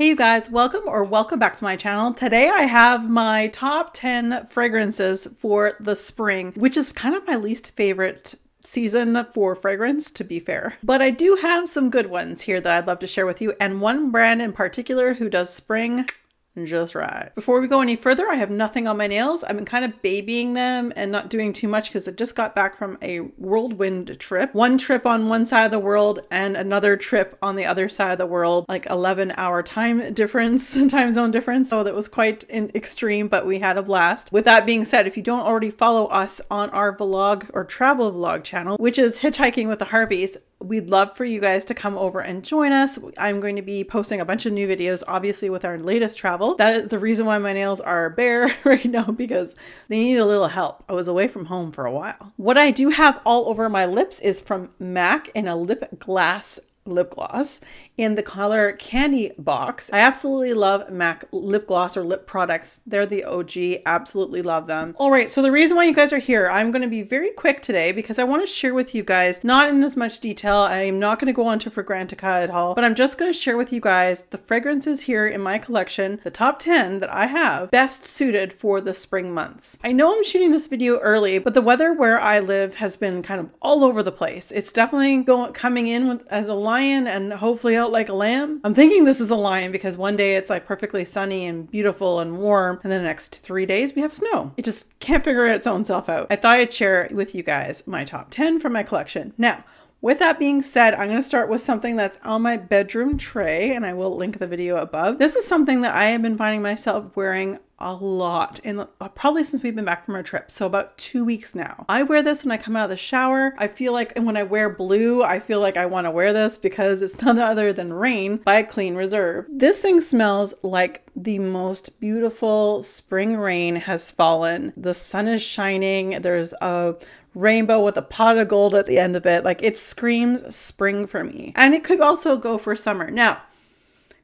Hey you guys, welcome back to my channel. Today I have my top 10 fragrances for the spring, which is kind of my least favorite season for fragrance, to be fair. But I do have some good ones here that I'd love to share with you, and one brand in particular who does spring just right. Before we go any further, I have nothing on my nails. I've been kind of babying them and not doing too much because I just got back from a whirlwind trip. One trip on one side of the world and another trip on the other side of the world, like 11-hour time zone difference. So that was quite extreme, but we had a blast. With that being said, if you don't already follow us on our vlog or travel vlog channel, which is Hitchhiking with the Harveys, we'd love for you guys to come over and join us. I'm going to be posting a bunch of new videos, obviously with our latest travel. That is the reason why my nails are bare right now, because they need a little help. I was away from home for a while. What I do have all over my lips is from MAC in a lip gloss in the color Candy Box. I absolutely love MAC lip gloss or lip products. They're the OG, absolutely love them. All right, so the reason why you guys are here, I'm going to be very quick today because I want to share with you guys, not in as much detail, I'm not going to go on to Fragrantica at all, but I'm just going to share with you guys the fragrances here in my collection, the top 10 that I have best suited for the spring months. I know I'm shooting this video early, but the weather where I live has been kind of all over the place. It's definitely coming in as a lion and hopefully out like a lamb. I'm thinking this is a lion because one day it's like perfectly sunny and beautiful and warm, and then the next 3 days we have snow. It just can't figure its own self out. I thought I'd share with you guys my top 10 from my collection. Now, with that being said, I'm going to start with something that's on my bedroom tray, and I will link the video above. This is something that I have been finding myself wearing a lot probably since we've been back from our trip. So about 2 weeks now. I wear this when I come out of the shower. I feel like, and when I wear blue, I feel like I want to wear this because it's none other than Rain by Clean Reserve. This thing smells like the most beautiful spring rain has fallen. The sun is shining. There's a rainbow with a pot of gold at the end of it. Like, it screams spring for me. And it could also go for summer. Now,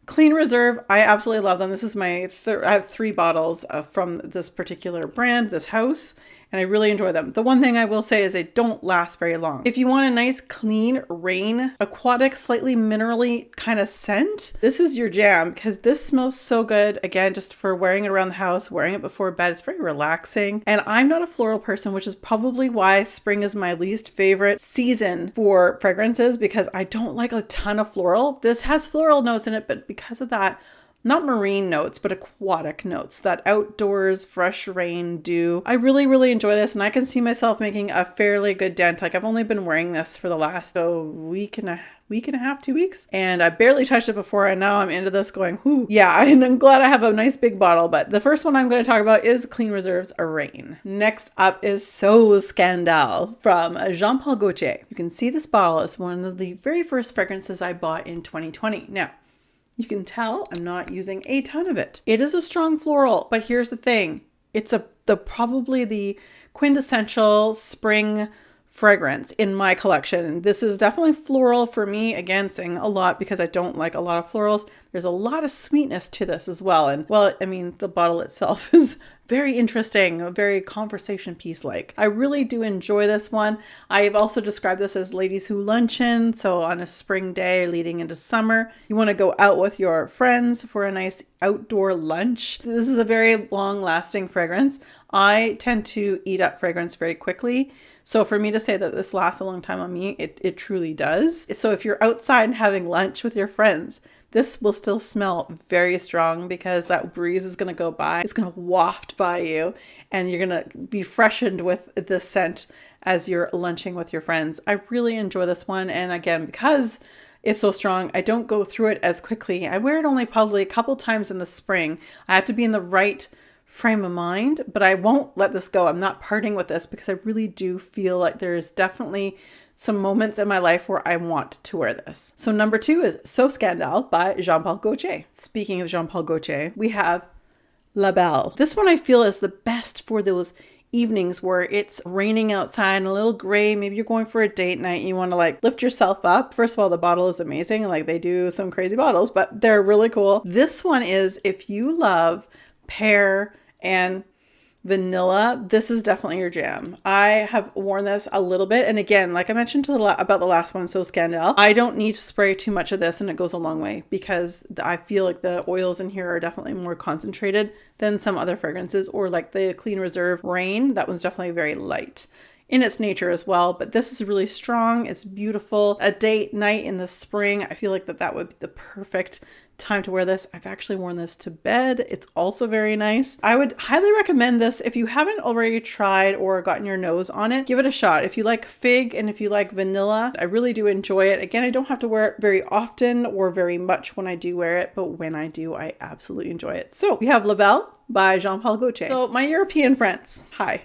Clean Reserve, I absolutely love them. This is my I have 3 bottles from this particular brand, this house, and I really enjoy them. The one thing I will say is they don't last very long. If you want a nice, clean, rain, aquatic, slightly minerally kind of scent, this is your jam because this smells so good. Again, just for wearing it around the house, wearing it before bed, it's very relaxing. And I'm not a floral person, which is probably why spring is my least favorite season for fragrances, because I don't like a ton of floral. This has floral notes in it, but because of that, not marine notes, but aquatic notes, that outdoors, fresh rain, dew. I really enjoy this, and I can see myself making a fairly good dent. Like, I've only been wearing this for the last week and a half, 2 weeks, and I barely touched it before, and now I'm into this going, whoo. Yeah, and I'm glad I have a nice big bottle, but the first one I'm going to talk about is Clean Reserve's Rain. Next up is So Scandal from Jean Paul Gaultier. You can see this bottle is one of the very first fragrances I bought in 2020. Now, you can tell I'm not using a ton of it. It is a strong floral, but here's the thing. It's probably the quintessential spring fragrance in my collection. This is definitely floral for me. Again, saying a lot because I don't like a lot of florals. There's a lot of sweetness to this as well. And well, I mean, the bottle itself is very interesting, very conversation piece like. I really do enjoy this one. I've also described this as ladies who luncheon. So on a spring day leading into summer, you want to go out with your friends for a nice outdoor lunch. This is a very long lasting fragrance. I tend to eat up fragrance very quickly. So for me to say that this lasts a long time on me, it truly does. So if you're outside and having lunch with your friends, this will still smell very strong because that breeze is going to go by. It's going to waft by you, and you're going to be freshened with this scent as you're lunching with your friends. I really enjoy this one. And again, because it's so strong, I don't go through it as quickly. I wear it only probably a couple times in the spring. I have to be in the right frame of mind, but I won't let this go. I'm not parting with this because I really do feel like there's definitely some moments in my life where I want to wear this. So number 2 is So Scandal by Jean Paul Gaultier. Speaking of Jean Paul Gaultier, we have La Belle. This one I feel is the best for those evenings where it's raining outside and a little gray. Maybe you're going for a date night and you want to like lift yourself up. First of all, the bottle is amazing. Like, they do some crazy bottles, but they're really cool. This one is if you love pear and vanilla, this is definitely your jam. I have worn this a little bit. And again, like I mentioned about the last one, So Scandal, I don't need to spray too much of this and it goes a long way because I feel like the oils in here are definitely more concentrated than some other fragrances, or like the Clean Reserve Rain. That one's definitely very light in its nature as well, but this is really strong. It's beautiful. A date night in the spring, I feel like that would be the perfect time to wear this. I've actually worn this to bed. It's also very nice. I would highly recommend this if you haven't already tried or gotten your nose on it. Give it a shot. If you like fig and if you like vanilla, I really do enjoy it. Again, I don't have to wear it very often or very much when I do wear it, but when I do, I absolutely enjoy it. So we have La Belle by Jean-Paul Gaultier. So my European friends, hi.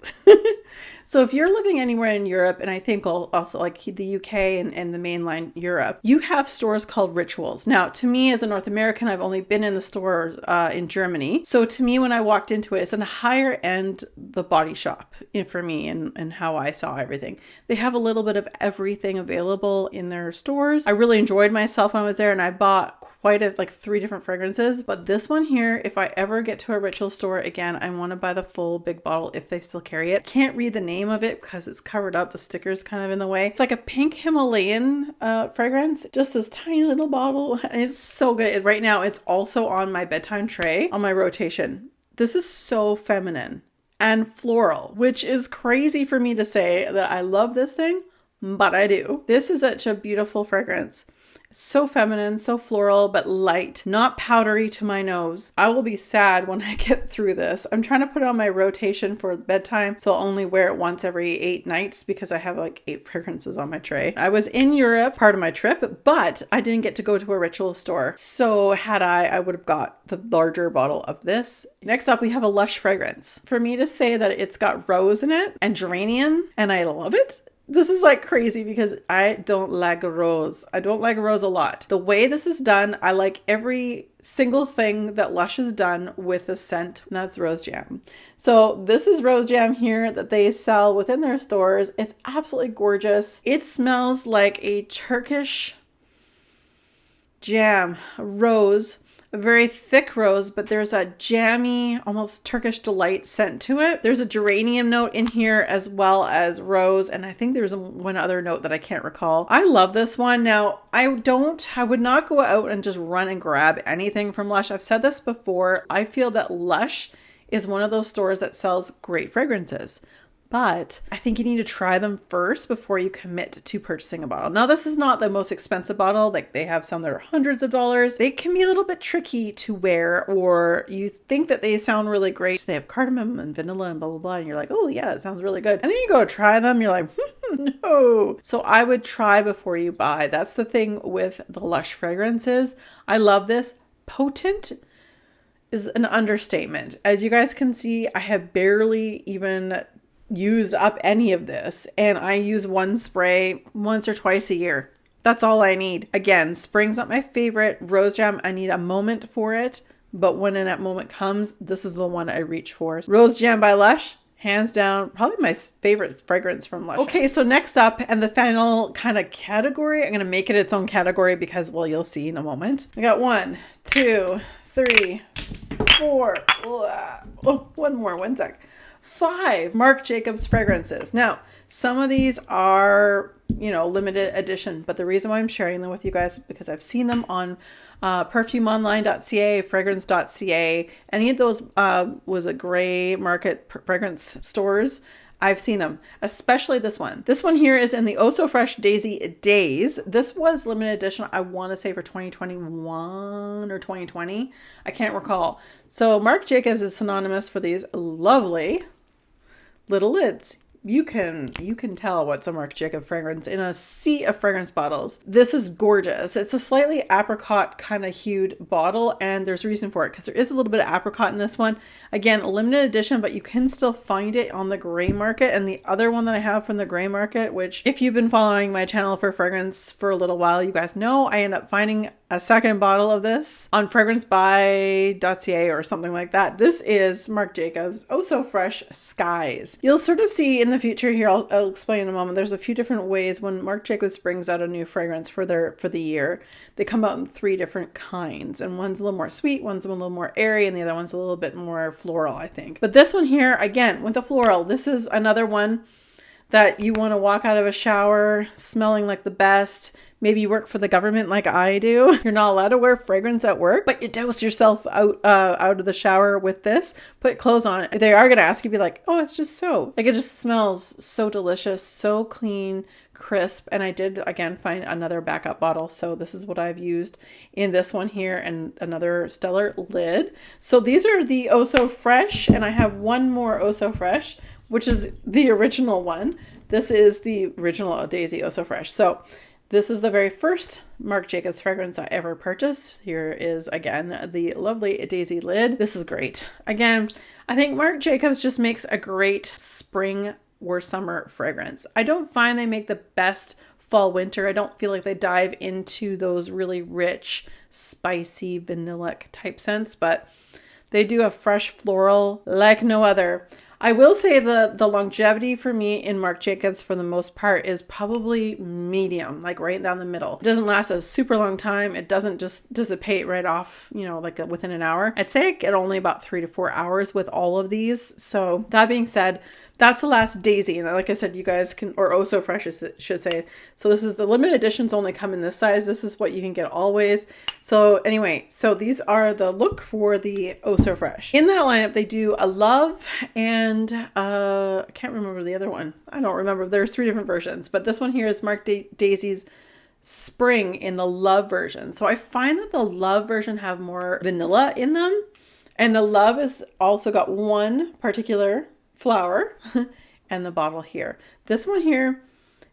So if you're living anywhere in Europe, and I think also like the UK and the mainland Europe, you have stores called Rituals. Now, to me as a North American, I've only been in the store in Germany. So to me, when I walked into it, it's a higher end, the body shop for me and how I saw everything. They have a little bit of everything available in their stores. I really enjoyed myself when I was there, and I bought like 3 different fragrances. But this one here, if I ever get to a Ritual store again, I want to buy the full big bottle if they still carry it. Can't read the name of it because it's covered up. The sticker's kind of in the way. It's like a pink Himalayan fragrance. Just this tiny little bottle. And it's so good. Right now, it's also on my bedtime tray on my rotation. This is so feminine and floral, which is crazy for me to say that I love this thing, but I do. This is such a beautiful fragrance. It's so feminine, so floral, but light, not powdery to my nose. I will be sad when I get through this. I'm trying to put it on my rotation for bedtime, so I'll only wear it once every 8 nights because I have like 8 fragrances on my tray. I was in Europe part of my trip, but I didn't get to go to a Ritual store. So had I would have got the larger bottle of this. Next up, we have a Lush fragrance. For me to say that it's got rose in it and geranium, and I love it, this is like crazy because I don't like rose. I don't like rose a lot. The way this is done, I like every single thing that Lush has done with the scent, and that's Rose Jam. So this is Rose Jam here that they sell within their stores. It's absolutely gorgeous. It smells like a Turkish jam, rose. A very thick rose, but there's a jammy, almost Turkish delight scent to it. There's a geranium note in here as well as rose, and I think there's one other note that I can't recall. I love this one. Now, I would not go out and just run and grab anything from Lush. I've said this before. I feel that Lush is one of those stores that sells great fragrances, but I think you need to try them first before you commit to purchasing a bottle. Now, this is not the most expensive bottle. Like, they have some that are hundreds of dollars. They can be a little bit tricky to wear, or you think that they sound really great. So they have cardamom and vanilla and blah, blah, blah. And you're like, oh yeah, it sounds really good. And then you go to try them. You're like, no. So I would try before you buy. That's the thing with the Lush fragrances. I love this. Potent is an understatement. As you guys can see, I have barely even used up any of this, and I use one spray once or twice a year. That's all I need. Again, spring's not my favorite. Rose Jam, I need a moment for it, but when that moment comes, this is the one I reach for. Rose Jam by Lush, hands down, probably my favorite fragrance from Lush. Okay, so next up, and the final kind of category, I'm gonna make it its own category because, well, you'll see in a moment. I got 1, 2, 3, 4, oh, one more, one sec. 5 Marc Jacobs fragrances. Now, some of these are, limited edition, but the reason why I'm sharing them with you guys is because I've seen them on perfumeinline.ca, fragrance.ca. Any of those was a gray market fragrance stores. I've seen them, especially this one. This one here is in the Oh So Fresh Daisy Days. This was limited edition, I want to say for 2021 or 2020. I can't recall. So Marc Jacobs is synonymous for these lovely little lids. You can tell what's a Marc Jacobs fragrance in a sea of fragrance bottles. This is gorgeous. It's a slightly apricot kind of hued bottle, and there's a reason for it because there is a little bit of apricot in this one. Again, a limited edition, but you can still find it on the gray market. And the other one that I have from the gray market, which if you've been following my channel for fragrance for a little while, you guys know I end up finding a second bottle of this on fragranceby.ca or something like that. This is Marc Jacobs Oh So Fresh Skies. You'll sort of see in in the future here, I'll explain in a moment. There's a few different ways when Marc Jacobs brings out a new fragrance for the year. They come out in 3 different kinds, and one's a little more sweet, one's a little more airy, and the other one's a little bit more floral, I think. But this one here, again, with the floral, this is another one that you want to walk out of a shower smelling like the best. Maybe you work for the government like I do. You're not allowed to wear fragrance at work, but you douse yourself out of the shower with this. Put clothes on. They are going to ask you, be like, oh, it's just soap. Like, it just smells so delicious, so clean, crisp. And I did, again, find another backup bottle. So this is what I've used in this one here, and another stellar lid. So these are the Oh So Fresh, and I have one more Oh So Fresh, which is the original one. This is the original Daisy Oh So Fresh. So this is the very first Marc Jacobs fragrance I ever purchased. Here is, again, the lovely Daisy lid. This is great. Again, I think Marc Jacobs just makes a great spring or summer fragrance. I don't find they make the best fall winter. I don't feel like they dive into those really rich, spicy, vanillic type scents, but they do a fresh floral like no other. I will say the longevity for me in Marc Jacobs for the most part is probably medium, like right down the middle. It doesn't last a super long time. It doesn't just dissipate right off, like within an hour. I'd say I get only about 3 to 4 hours with all of these. So that being said, that's the last Daisy. And like I said, you guys can, or Oh So Fresh should say. So this is the limited editions, only come in this size. This is what you can get always. So anyway, so these are the look for the Oh So Fresh. In that lineup, they do a Love and I can't remember the other one. I don't remember. There's 3 different versions, but this one here is Marc Daisy's Spring in the Love version. So I find that the Love version have more vanilla in them, and the Love has also got one particular flower and the bottle here. This one here,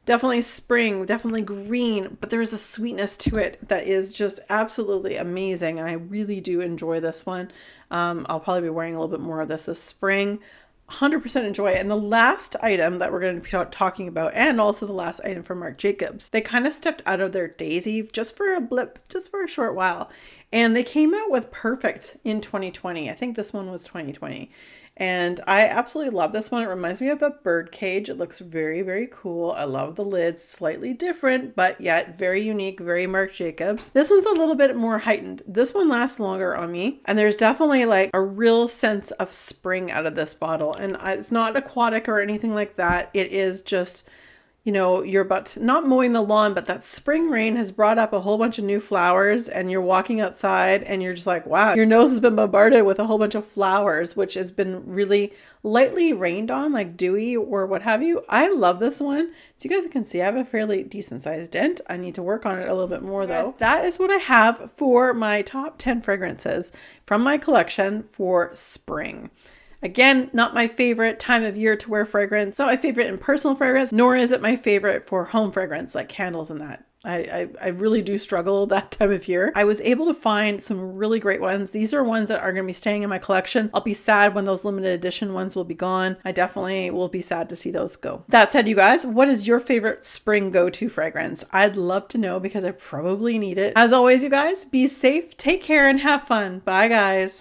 definitely spring, definitely green, but there is a sweetness to it that is just absolutely amazing, and I really do enjoy this one. I'll probably be wearing a little bit more of this spring. 100% enjoy it. And the last item that we're going to be talking about, and also the last item from Marc Jacobs, they kind of stepped out of their Daisy just for a blip, just for a short while, and they came out with Perfect in 2020. I think this one was 2020. And I absolutely love this one. It reminds me of a bird cage. It looks very, very cool. I love the lids, slightly different, but yet very unique, very Marc Jacobs. This one's a little bit more heightened. This one lasts longer on me. And there's definitely like a real sense of spring out of this bottle. And it's not aquatic or anything like that. It is just, you're about to, not mowing the lawn, but that spring rain has brought up a whole bunch of new flowers, and you're walking outside and you're just like, wow, your nose has been bombarded with a whole bunch of flowers, which has been really lightly rained on, like dewy or what have you. I love this one. So you guys can see I have a fairly decent sized dent. I need to work on it a little bit more though. That is what I have for my top 10 fragrances from my collection for spring. Again, not my favorite time of year to wear fragrance. Not my favorite in personal fragrance, nor is it my favorite for home fragrance, like candles and that. I really do struggle that time of year. I was able to find some really great ones. These are ones that are going to be staying in my collection. I'll be sad when those limited edition ones will be gone. I definitely will be sad to see those go. That said, you guys, what is your favorite spring go-to fragrance? I'd love to know because I probably need it. As always, you guys, be safe, take care, and have fun. Bye, guys.